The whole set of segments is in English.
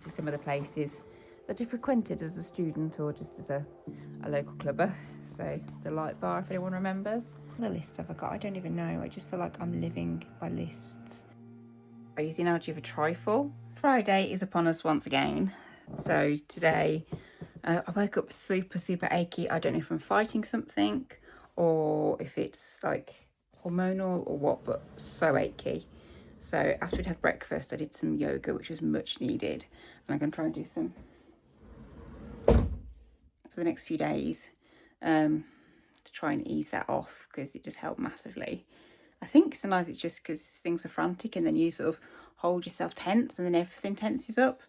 To some of the places that are frequented as a student or just as a local clubber. So the light bar, if anyone remembers. The lists have I got? I don't even know. I just feel like I'm living by lists. I use the analogy of a trifle. Friday is upon us once again. So today I woke up super achy. I don't know if I'm fighting something or if it's like hormonal or what, but so achy. So after we'd had breakfast, I did some yoga, which was much needed. And I'm going to try and do some for the next few days to try and ease that off, because it just helped massively. I think sometimes it's just because things are frantic and then you sort of hold yourself tense and then everything tenses up.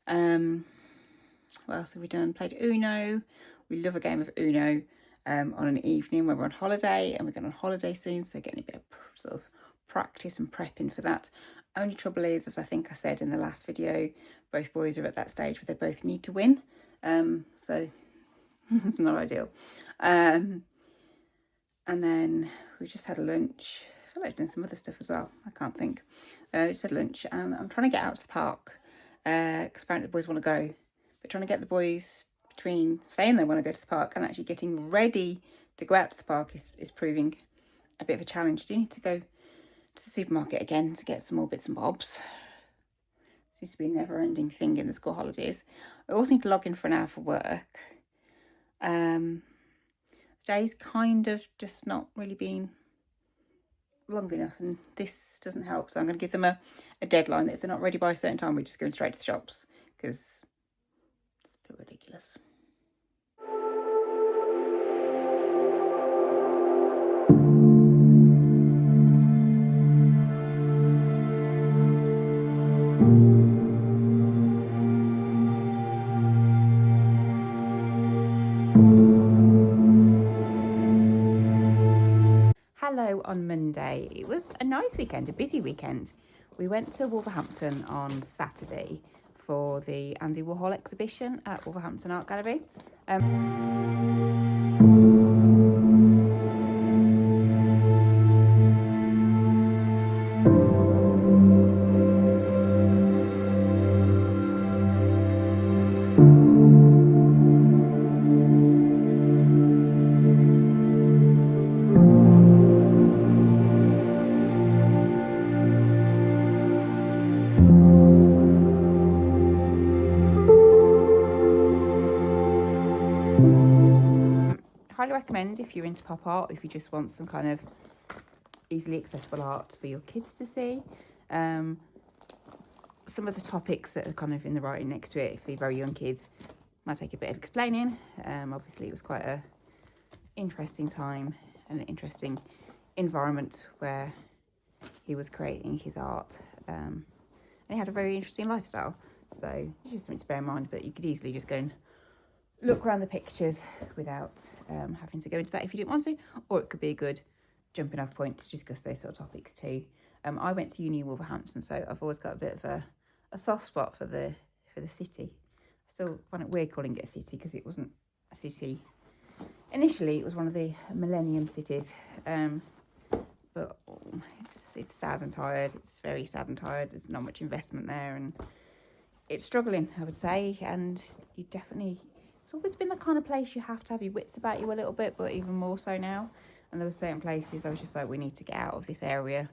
What else have we done? Played Uno. We love a game of Uno on an evening when we're on holiday, and we're going on holiday soon, so getting a bit of sort of practice and prepping for that. Only trouble is, as I think I said in the last video, both boys are at that stage where they both need to win, so it's not ideal. And then we just had a lunch. I feel like I've done some other stuff as well, I can't think. Just had lunch, and I'm trying to get out to the park because apparently the boys want to go, but trying to get the boys between saying they want to go to the park and actually getting ready to go out to the park is proving a bit of a challenge. Do you need to go to the supermarket again to get some more bits and bobs? Seems to be a never-ending thing in the school holidays. I also need to log in for an hour for work. Today's kind of just not really been long enough, and this doesn't help. So I'm going to give them a deadline that if they're not ready by a certain time, we're just going straight to the shops, because it's a bit ridiculous. Hello on Monday. It was a nice weekend, a busy weekend. We went to Wolverhampton on Saturday for the Andy Warhol exhibition at Wolverhampton Art Gallery. Highly recommend if you're into pop art, if you just want some kind of easily accessible art for your kids to see. Some of the topics that are kind of in the writing next to it for very young kids might take a bit of explaining. Obviously it was quite a interesting time and an interesting environment where he was creating his art, and he had a very interesting lifestyle, so it's just something to bear in mind. But you could easily just go and look around the pictures without having to go into that if you didn't want to, or it could be a good jumping off point to discuss those sort of topics too. I went to uni in Wolverhampton, so I've always got a bit of a soft spot for the city. I still find it weird calling it a city because it wasn't a city initially. It was one of the Millennium cities, but it's sad and tired. It's very sad and tired. There's not much investment there, and it's struggling, I would say. And you definitely, it's always been the kind of place you have to have your wits about you a little bit, but even more so now. And there were certain places I was just like, we need to get out of this area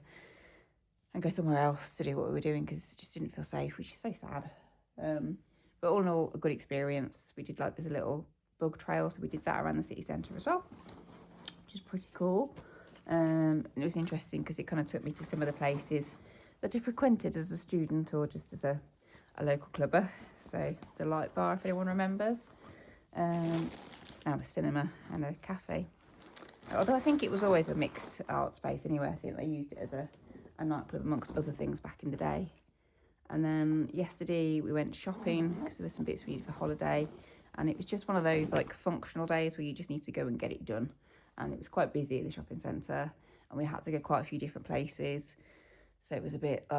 and go somewhere else to do what we were doing, because it just didn't feel safe, which is so sad. But all in all, a good experience. We did there's a little bug trail, so we did that around the city centre as well, which is pretty cool. And it was interesting because it kind of took me to some of the places that are frequented as a student or just as a local clubber. So the light bar, if anyone remembers, now a cinema and a cafe. Although I think it was always a mixed art space anyway. I think they used it as a nightclub amongst other things back in the day. And then yesterday we went shopping because there were some bits we needed for holiday, and it was just one of those functional days where you just need to go and get it done. And it was quite busy at the shopping centre, and we had to go quite a few different places, so it was a bit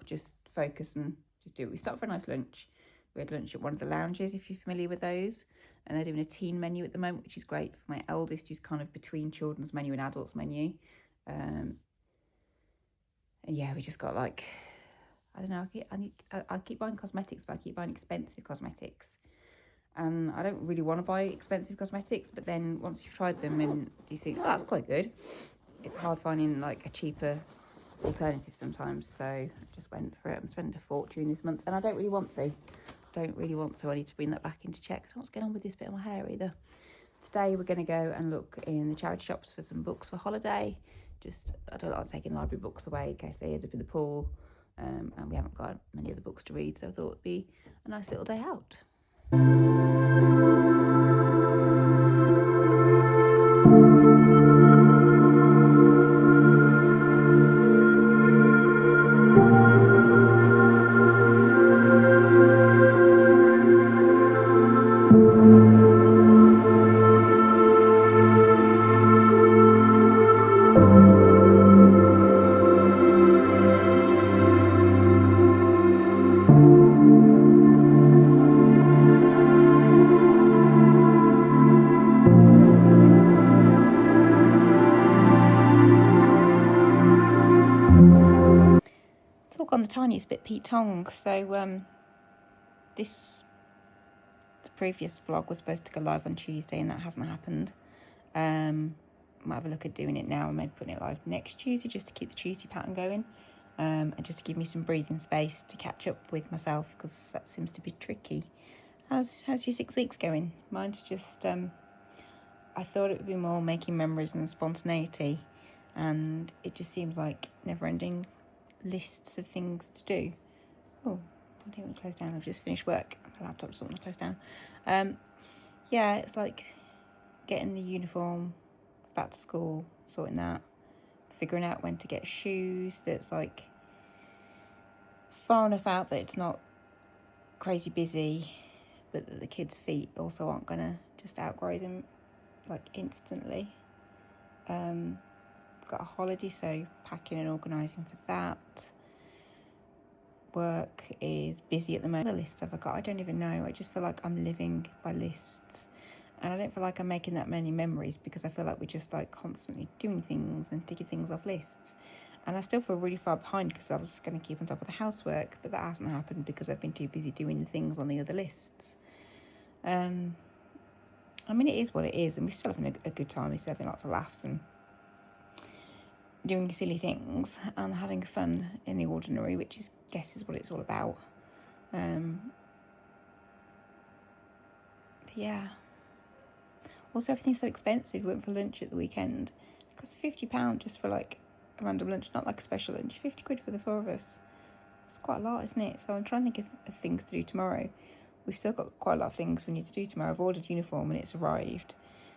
just focus and just do it. We stopped for a nice lunch. We had lunch at one of the lounges, if you're familiar with those, and they're doing a teen menu at the moment, which is great for my eldest, who's kind of between children's menu and adults menu. And yeah, we just got I I don't know, I keep buying cosmetics, but I keep buying expensive cosmetics. And I don't really want to buy expensive cosmetics, but then once you've tried them and you think, oh, that's quite good, it's hard finding like a cheaper alternative sometimes. So I just went for it. I'm spending a fortune this month, and I don't really want to. I need to bring that back into check. I don't know what's going on with this bit of my hair either. Today we're going to go and look in the charity shops for some books for holiday. I don't like taking library books away in case they end up in the pool, and we haven't got many other books to read, so I thought it'd be a nice little day out. On the tiniest bit Pete Tong. So the previous vlog was supposed to go live on Tuesday, and that hasn't happened. Might have a look at doing it now and maybe putting it live next Tuesday, just to keep the Tuesday pattern going, and just to give me some breathing space to catch up with myself, because that seems to be tricky. How's your 6 weeks going? Mine's just I thought it would be more making memories and spontaneity, and it just seems like never-ending lists of things to do. Oh, I didn't want to close down. I've just finished work. My laptop doesn't want to close down. Yeah, it's like getting the uniform back to school, sorting that, figuring out when to get shoes that's like far enough out that it's not crazy busy, but that the kids' feet also aren't gonna just outgrow them like instantly. Got a holiday, so packing and organising for that. Work is busy at the moment. The lists have I got? I don't even know. I just feel like I'm living by lists, and I don't feel like I'm making that many memories, because I feel like we're just like constantly doing things and ticking things off lists. And I still feel really far behind, because I was going to keep on top of the housework, but that hasn't happened because I've been too busy doing the things on the other lists. I mean, it is what it is, and we're still having a good time. We're still having lots of laughs and doing silly things and having fun in the ordinary, which is, guess, is what it's all about. But yeah. Also, everything's so expensive. We went for lunch at the weekend. It cost £50 just for like a random lunch, not like a special lunch. 50 quid for the four of us. It's quite a lot, isn't it? So I'm trying to think of things to do tomorrow. We've still got quite a lot of things we need to do tomorrow. I've ordered uniform and it's arrived,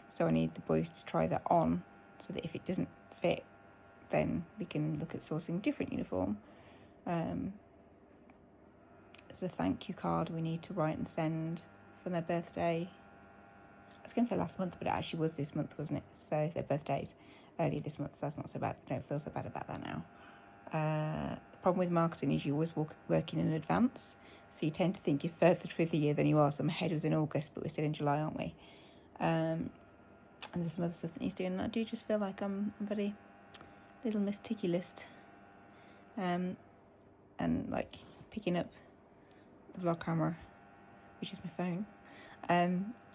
so I need the boys to try that on, so that if it doesn't fit, then we can look at sourcing different uniform. There's a thank you card we need to write and send for their birthday. I was going to say last month, but it actually was this month, wasn't it? So their birthday's early this month, so that's not so bad. I don't feel so bad about that now. The problem with marketing is you always working in advance, so you tend to think you're further through the year than you are. So my head was in August, but we're still in July, aren't we? And there's some other stuff that needs doing, and I do just feel like I'm very little meticulous, and like picking up the vlog camera, which is my phone,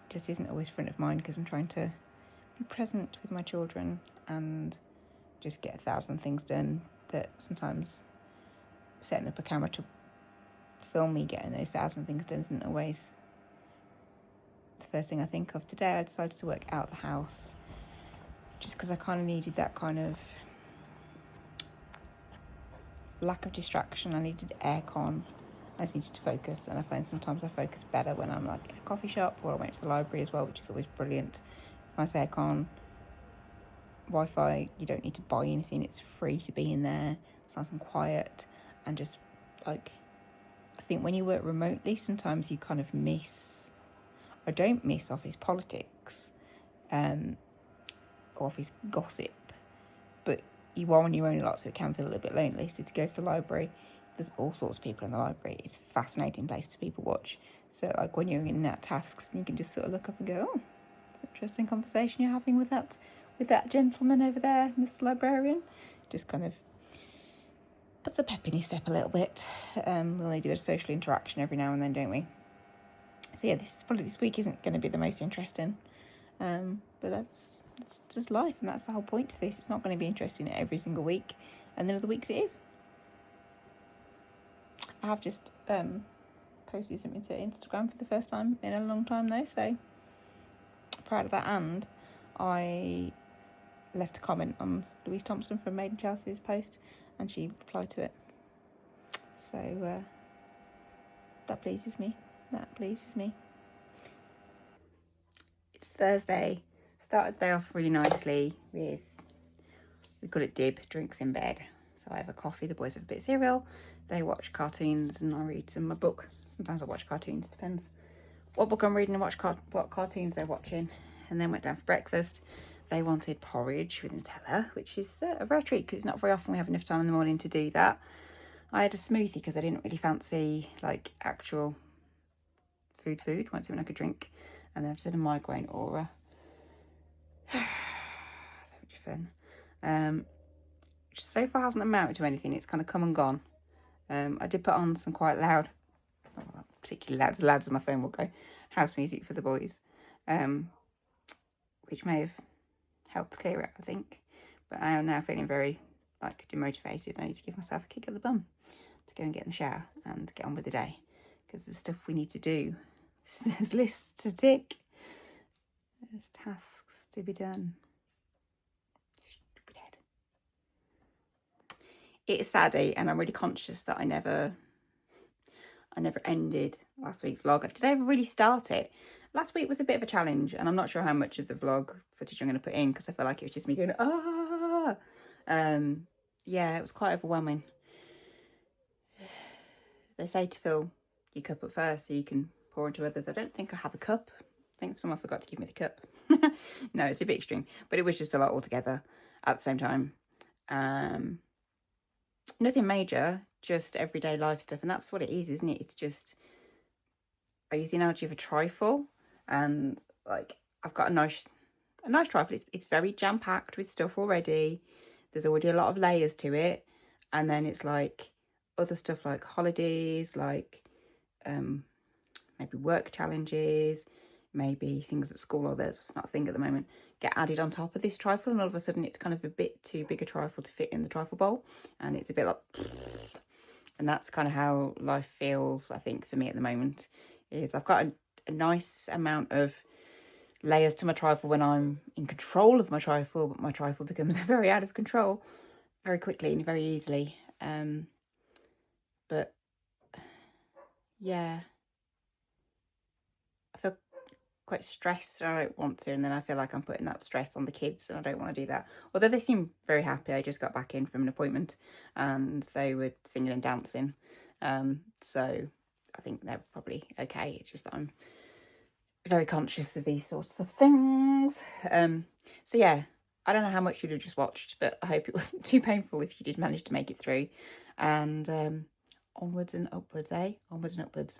just isn't always front of mind, because I'm trying to be present with my children and just get 1,000 things done, that sometimes setting up a camera to film me getting those 1,000 things done isn't always the first thing I think of. Today I decided to work out the house, just because I kind of needed that kind of lack of distraction. I needed aircon. I just needed to focus, and I find sometimes I focus better when I'm like in a coffee shop, or I went to the library as well, which is always brilliant. Nice aircon, Wi-Fi. You don't need to buy anything; it's free to be in there. It's nice and quiet, and just like, I think when you work remotely, sometimes you kind of miss. I don't miss office politics, or office gossip, but you are on your own a lot, so it can feel a little bit lonely. So to go to the library, there's all sorts of people in the library. It's a fascinating place to people watch. So like when you're in and out tasks, you can just sort of look up and go, oh, it's an interesting conversation you're having with that gentleman over there, Mr. Librarian. Just kind of puts a pep in his step a little bit. We'll need a bit of social interaction every now and then, don't we? So yeah, this week isn't going to be the most interesting, but that's just life, and that's the whole point to this. It's not going to be interesting every single week, and then other weeks it is. I have just posted something to Instagram for the first time in a long time though, so proud of that. And I left a comment on Louise Thompson from Made in Chelsea's post, and she replied to it. So that pleases me. It's Thursday. Started the day off really nicely with, we call it dib, drinks in bed. So I have a coffee, the boys have a bit of cereal, they watch cartoons, and I read some of my book. Sometimes I watch cartoons, depends what book I'm reading and what cartoons they're watching. And then went down for breakfast. They wanted porridge with Nutella, which is a rare treat because it's not very often we have enough time in the morning to do that. I had a smoothie because I didn't really fancy like actual food, wanted something I could drink. And then I've just had a migraine aura. So much fun. Which so far hasn't amounted to anything. It's kind of come and gone. I did put on some quite loud, not particularly loud as my phone will go, house music for the boys, which may have helped clear it, I think. But I am now feeling very demotivated. I need to give myself a kick at the bum to go and get in the shower and get on with the day, because there's stuff we need to do. There's lists to tick. There's tasks to be done. Stupid head. It is Saturday, and I'm really conscious that I never ended last week's vlog. Did I ever really start it? Last week was a bit of a challenge, and I'm not sure how much of the vlog footage I'm going to put in because I feel like it was just me going, yeah, it was quite overwhelming. They say to fill your cup up first so you can pour into others. I don't think I have a cup. I think someone forgot to give me the cup. No, it's a bit extreme, but it was just a lot altogether at the same time. Nothing major, just everyday life stuff, and that's what it is, isn't it? It's just, I use the analogy of a trifle, and like I've got a nice trifle. It's very jam-packed with stuff already. There's already a lot of layers to it, and then it's like other stuff like holidays, like maybe work challenges, maybe things at school, or there's not a thing at the moment, get added on top of this trifle, and all of a sudden it's kind of a bit too big a trifle to fit in the trifle bowl, and it's a bit like, and that's kind of how life feels, I think, for me at the moment. Is I've got a nice amount of layers to my trifle when I'm in control of my trifle, but my trifle becomes very out of control very quickly and very easily. But yeah, I feel quite stressed and I don't want to, and then I feel like I'm putting that stress on the kids, and I don't want to do that. Although they seem very happy. I just got back in from an appointment and they were singing and dancing, so I think they're probably okay. It's just that I'm very conscious of these sorts of things. So yeah, I don't know how much you'd have just watched, but I hope it wasn't too painful if you did manage to make it through. And onwards and upwards, Onwards and upwards.